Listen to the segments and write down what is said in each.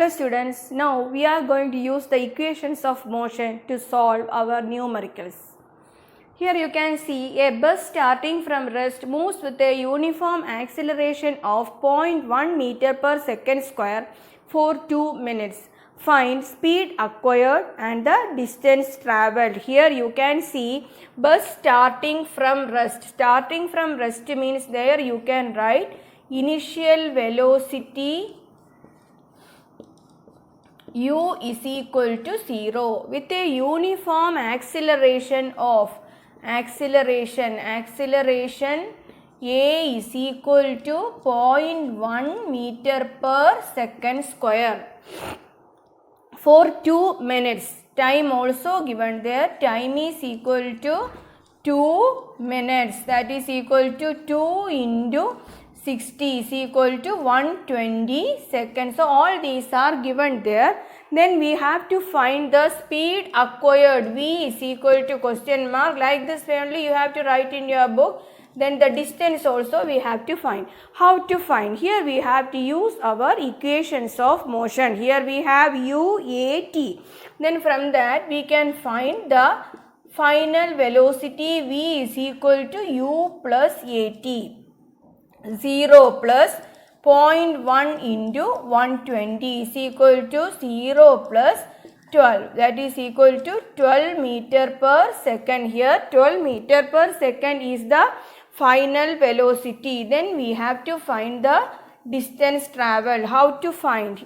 Hello students, now we are going to use the equations of motion to solve our numericals. Here you can see a bus starting from rest moves with a uniform acceleration of 0.1 meter per second square for 2 minutes. Find speed acquired and the distance travelled. Here you can see bus starting from rest. Starting from rest means there you can write initial velocity u is equal to 0 with a uniform acceleration of acceleration a is equal to 0.1 meter per second square for 2 minutes. Time also given there. Time is equal to 2 minutes, that is equal to 2 into 60 is equal to 120 seconds. So all these are given there. Then we have to find the speed acquired. V is equal to question mark. Like this way only you have to write in your book. Then the distance also we have to find. How to find? Here we have to use our equations of motion. Here we have u, a, t. Then from that we can find the final velocity. V is equal to u plus at. 0 plus 0.1 into 120 is equal to 0 plus 12, that is equal to 12 meter per second. Here 12 meter per second is the final velocity. Then we have to find the distance travelled. How to find?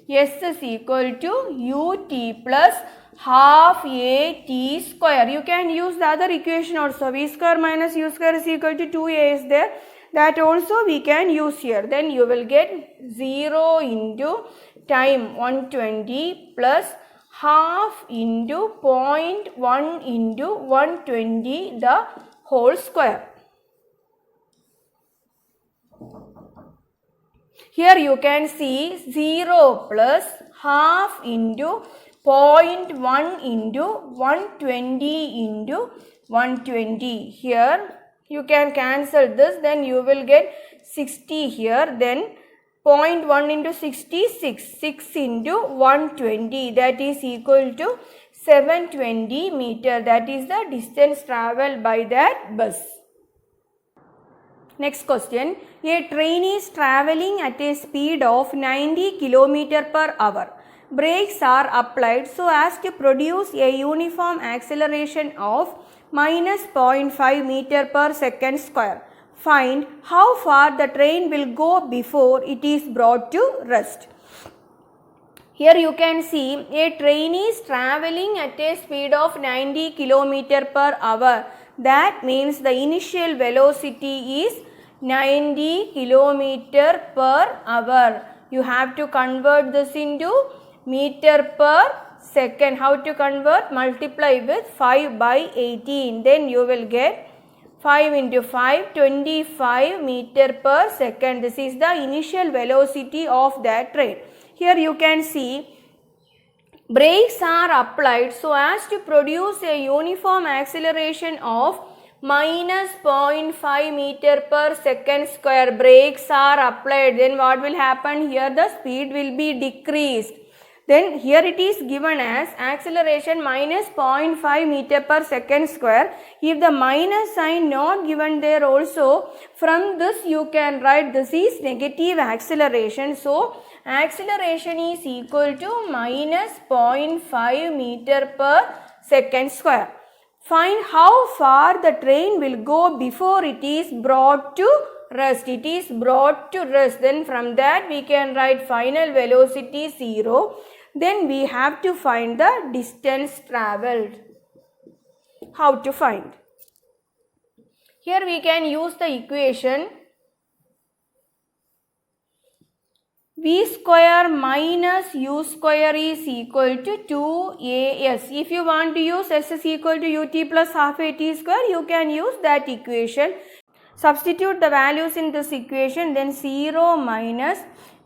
S is equal to ut plus half a t square. You can use the other equation also. V square minus u square is equal to 2a is there. That also we can use here. Then you will get 0 into time 120 plus half into 0.1 into 120 the whole square. Here you can see 0 plus half into 0.1 into 120 into 120. Here you can cancel this, then you will get 60 here. Then 0.1 into 60, 6 into 120, that is equal to 720 meter. That is the distance travelled by that bus. Next question. A train is travelling at a speed of 90 km per hour. Brakes are applied so as to produce a uniform acceleration of minus 0.5 meter per second square. Find how far the train will go before it is brought to rest. Here you can see a train is travelling at a speed of 90 km per hour. That means the initial velocity is 90 km per hour. You have to convert this into meter per second. How to convert? Multiply with 5 by 18. Then you will get 5 into 5, 25 meter per second. This is the initial velocity of that train. Here you can see brakes are applied so as to produce a uniform acceleration of minus 0.5 meter per second square. Brakes are applied. Then what will happen? Here the speed will be decreased. Then here it is given as acceleration minus 0.5 meter per second square. If the minus sign not given there also, from this you can write this is negative acceleration. So acceleration is equal to minus 0.5 meter per second square. Find how far the train will go before it is brought to rest. It is brought to rest. Then from that we can write final velocity 0. Then we have to find the distance travelled. How to find? Here we can use the equation v square minus u square is equal to 2as. If you want to use s is equal to ut plus half a t square, you can use that equation. Substitute the values in this equation. Then 0 minus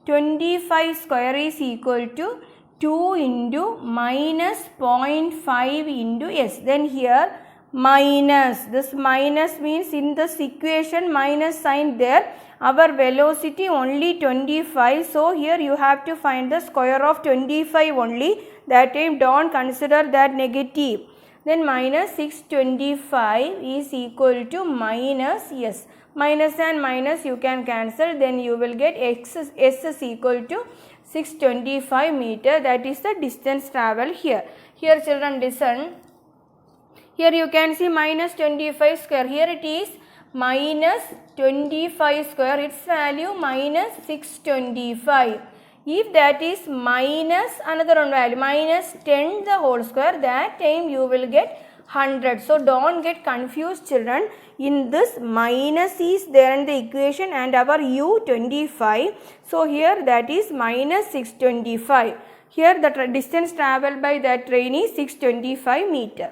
25 square is equal to 2 into minus 0.5 into s. Then here minus, this minus means in this equation minus sign there. our velocity only 25, so here you have to find the square of 25 only. That time don't consider that negative. Then minus 625 is equal to minus s. Minus and minus you can cancel, then you will get s is equal to 625 meter. That is the distance traveled here. Here children listen. Here you can see minus 25 square. Here it is minus 25 square. Its value minus 625. If that is minus another one value minus 10 the whole square, that time you will get 100. So don't get confused children. In this minus is there in the equation and our u 25. So here that is minus 625. Here the distance travelled by that train is 625 meter.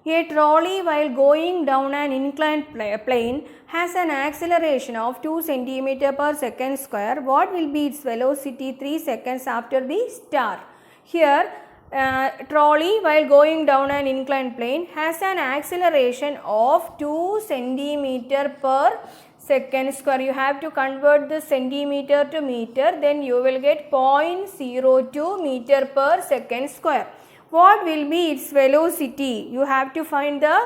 A trolley while going down an inclined plane has an acceleration of 2 cm per second square. What will be its velocity 3 seconds after the start? Here trolley while going down an inclined plane has an acceleration of 2 cm per second square. You have to convert the centimeter to meter, then you will get 0.02 meter per second square. What will be its velocity? You have to find the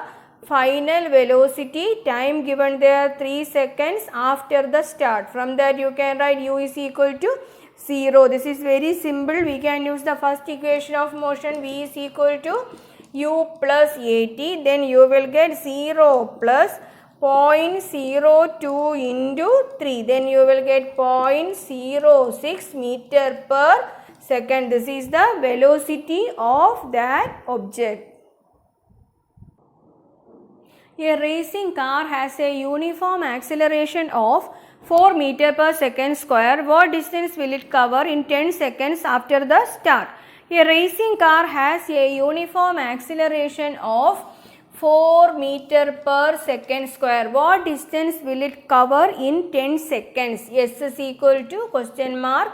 final velocity. Time given there 3 seconds after the start. From that you can write u is equal to 0. This is very simple. We can use the first equation of motion. V is equal to u plus at. Then you will get 0 plus 0.02 into 3. Then you will get 0.06 meter per second. This is the velocity of that object. A racing car has a uniform acceleration of 4 meter per second square. What distance will it cover in 10 seconds after the start? A racing car has a uniform acceleration of 4 meter per second square. What distance will it cover in 10 seconds? S is equal to question mark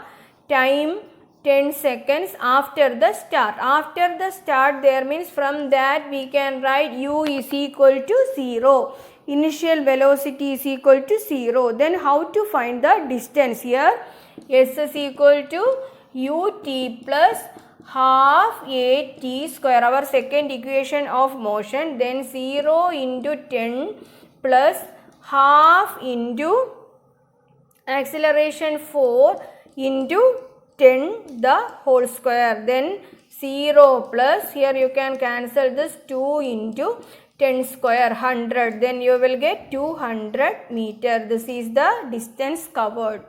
time 10 seconds after the start. After the start there means from that we can write u is equal to 0. Initial velocity is equal to 0. Then how to find the distance? Here s is equal to ut plus half at square, our second equation of motion. Then 0 into 10 plus half into acceleration 4 into 10 the whole square. Then 0 plus here you can cancel this 2 into 10 square 100. Then you will get 200 meter. This is the distance covered.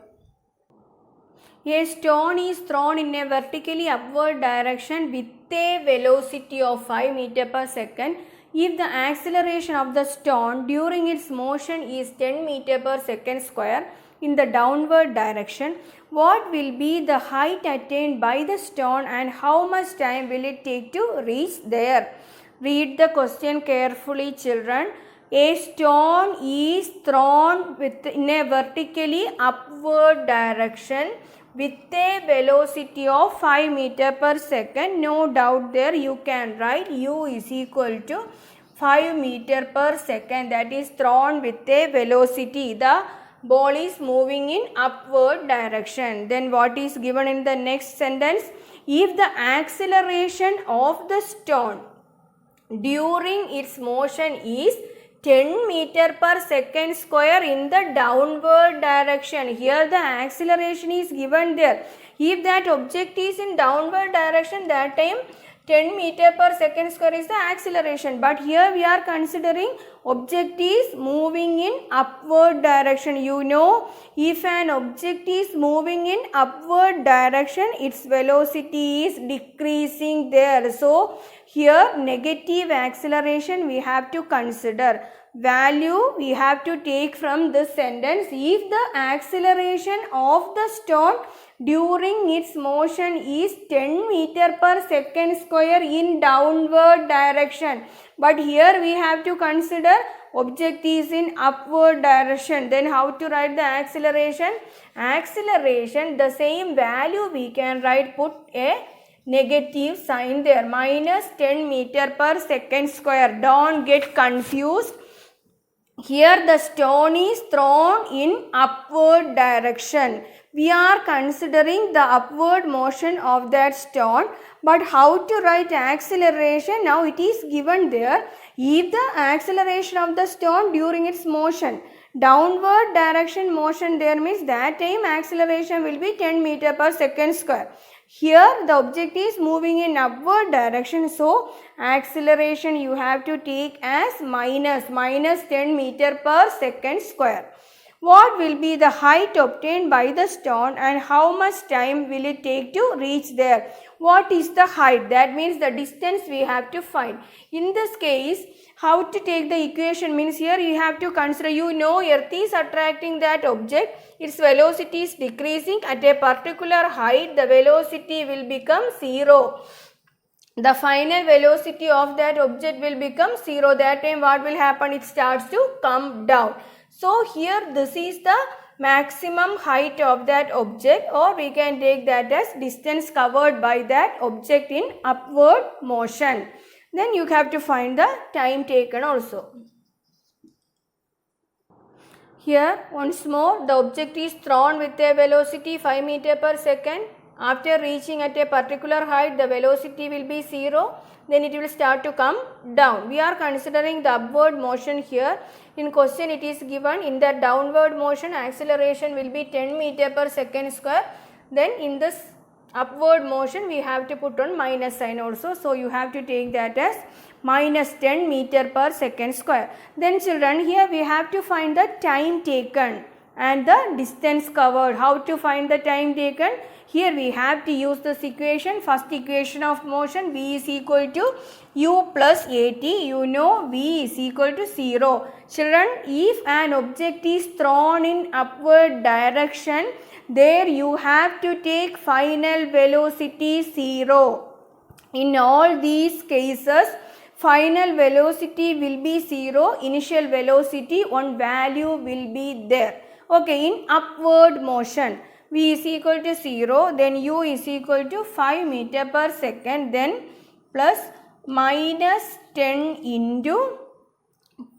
A stone is thrown in a vertically upward direction with a velocity of 5 meter per second. If the acceleration of the stone during its motion is 10 meter per second square in the downward direction, what will be the height attained by the stone and how much time will it take to reach there? Read the question carefully children. A stone is thrown in a vertically upward direction with a velocity of 5 meter per second. No doubt there you can write u is equal to 5 meter per second, that is thrown with a velocity. The ball is moving in upward direction. Then what is given in the next sentence? If the acceleration of the stone during its motion is 10 meter per second square in the downward direction. Here the acceleration is given there. If that object is in downward direction, that time 10 meter per second square is the acceleration. But here we are considering object is moving in upward direction. You know, if an object is moving in upward direction, its velocity is decreasing there. So here negative acceleration we have to consider. Value we have to take from this sentence. If the acceleration of the stone during its motion is 10 meter per second square in downward direction, but here we have to consider object is in upward direction, then how to write the acceleration? Acceleration, the same value we can write, put a negative sign there, minus 10 meter per second square. Don't get confused. Here the stone is thrown in upward direction. We are considering the upward motion of that stone, but how to write acceleration? Now it is given there. If the acceleration of the stone during its motion, downward direction motion there means that time acceleration will be 10 meter per second square. Here the object is moving in upward direction, so acceleration you have to take as minus 10 meter per second square. What will be the height obtained by the stone and how much time will it take to reach there? What is the height? That means the distance we have to find. In this case, how to take the equation means here you have to consider, earth is attracting that object, its velocity is decreasing at a particular height, the velocity will become 0. The final velocity of that object will become 0. That time what will happen? It starts to come down. So here this is the maximum height of that object, or we can take that as distance covered by that object in upward motion. Then you have to find the time taken also. Here once more the object is thrown with a velocity 5 meter per second. After reaching at a particular height, the velocity will be 0. Then it will start to come down. We are considering the upward motion here. In question it is given, in the downward motion acceleration will be 10 meter per second square. Then in this upward motion we have to put on minus sign also. So you have to take that as minus 10 meter per second square. Then children, here we have to find the time taken and the distance covered. How to find the time taken? Here we have to use this equation, first equation of motion, v is equal to u plus at. V is equal to 0. Children, if an object is thrown in upward direction, there you have to take final velocity 0. In all these cases, final velocity will be 0, initial velocity one value will be there. Okay, in upward motion, v is equal to 0, then u is equal to 5 meter per second, then plus minus 10 into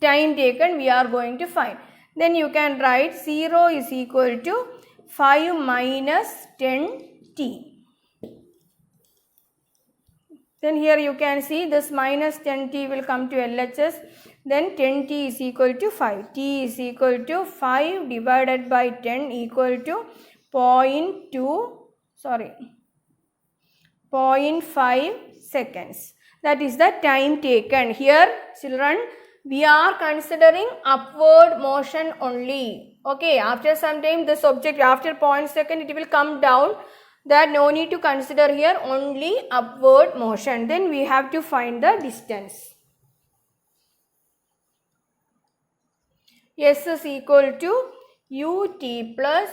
time taken we are going to find. Then you can write 0 is equal to 5 minus 10t. Then here you can see this minus 10t will come to LHS. Then 10t is equal to 5. T is equal to 5 divided by 10 equal to 0.5 seconds. That is the time taken. Here children, we are considering upward motion only. Okay, after some time this object, after 0.5 second it will come down. That no need to consider here, only upward motion. Then we have to find the distance. S is equal to ut plus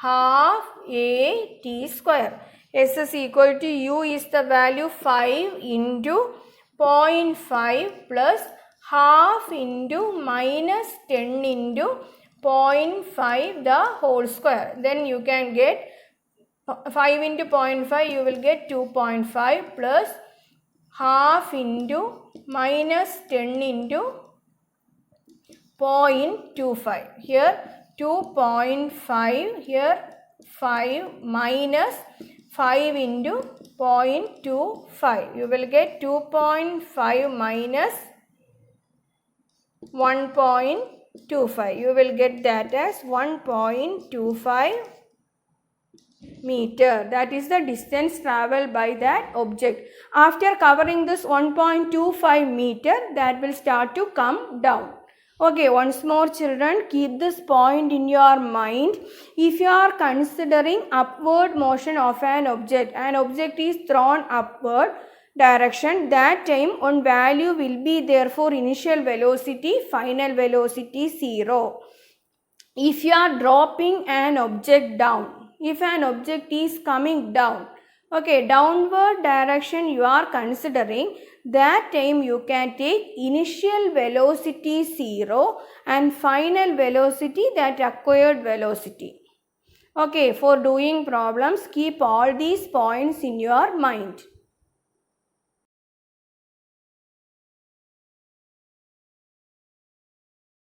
half a t square. S is equal to u is the value 5 into 0.5 plus half into minus 10 into 0.5 the whole square. Then you can get 5 into 0.5, you will get 2.5 plus half into minus 10 into 0.25. Here 2.5, here 5 minus 5 into 0.25. You will get 2.5 minus 1.25. You will get that as 1.25 meter. That is the distance travelled by that object. After covering this 1.25 meter, that will start to come down. Okay, once more children, keep this point in your mind. If you are considering upward motion of an object is thrown upward direction, that time one value will be there for initial velocity, final velocity 0. If you are dropping an object down, if an object is coming down, okay, downward direction you are considering, that time you can take initial velocity 0 and final velocity, that acquired velocity. Okay, for doing problems, keep all these points in your mind.